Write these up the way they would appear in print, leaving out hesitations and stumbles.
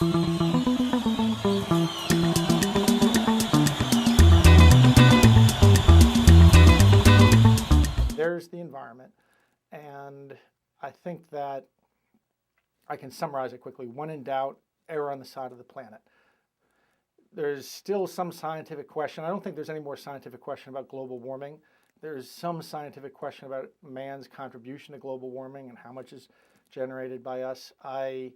There's the environment, and I think that I can summarize it quickly. When in doubt, err on the side of the planet. There's still some scientific question. I don't think there's any more scientific question about global warming. There's some scientific question about man's contribution to global warming and how much is generated by us. I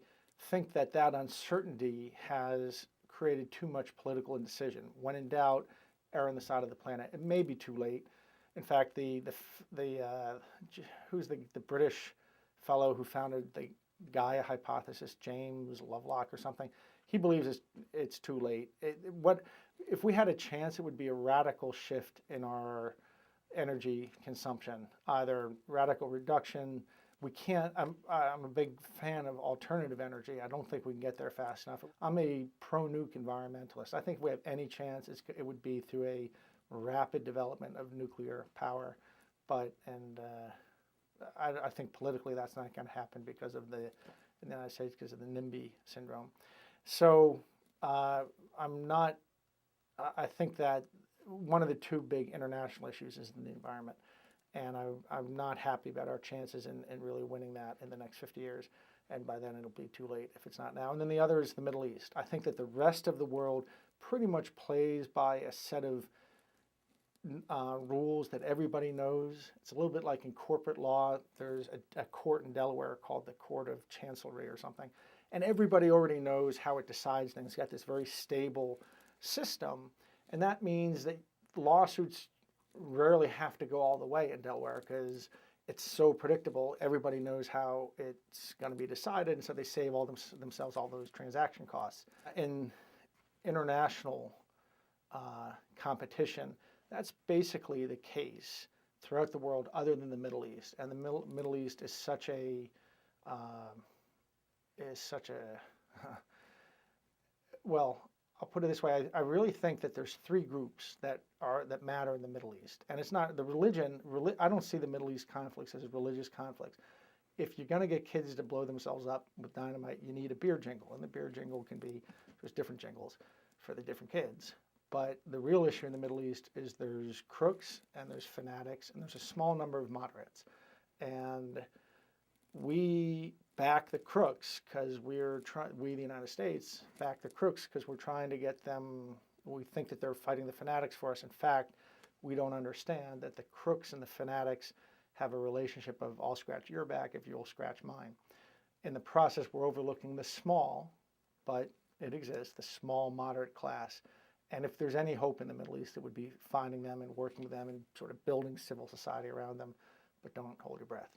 think that that uncertainty has created too much political indecision. When in doubt, err on the side of the planet. It may be too late. In fact, who's the British fellow who founded the Gaia hypothesis, James Lovelock or something? He believes it's too late. If we had a chance, it would be a radical shift in our energy consumption, either radical reduction. We can't. I'm a big fan of alternative energy. I don't think we can get there fast enough. I'm a pro-nuke environmentalist. I think if we have any chance, it would be through a rapid development of nuclear power, I think politically that's not going to happen because of in the United States, because of the NIMBY syndrome. So I think that one of the two big international issues is in the environment, and I'm not happy about our chances in really winning that in the next 50 years, and by then it'll be too late if it's not now. And then the other is the Middle East. I think that the rest of the world pretty much plays by a set of rules that everybody knows. It's a little bit like in corporate law. There's a court in Delaware called the Court of Chancellery or something, and everybody already knows how it decides things. It's got this very stable system, and that means that lawsuits rarely have to go all the way in Delaware because it's so predictable. Everybody knows how it's going to be decided, and so they save themselves all those transaction costs. In international competition, that's basically the case throughout the world other than the Middle East. And the Middle East is such a, well, I'll put it this way. I really think that there's three groups that matter in the Middle East. And it's not the religion. I don't see the Middle East conflicts as religious conflicts. If you're going to get kids to blow themselves up with dynamite, you need a beer jingle. And the beer jingle there's different jingles for the different kids. But the real issue in the Middle East is there's crooks and there's fanatics and there's a small number of moderates. And we back the crooks because we, the United States, back the crooks because we're trying to get them, we think that they're fighting the fanatics for us. In fact, we don't understand that the crooks and the fanatics have a relationship of I'll scratch your back if you'll scratch mine. In the process, we're overlooking the small, but it exists, the small moderate class. And if there's any hope in the Middle East, it would be finding them and working with them and sort of building civil society around them. But don't hold your breath.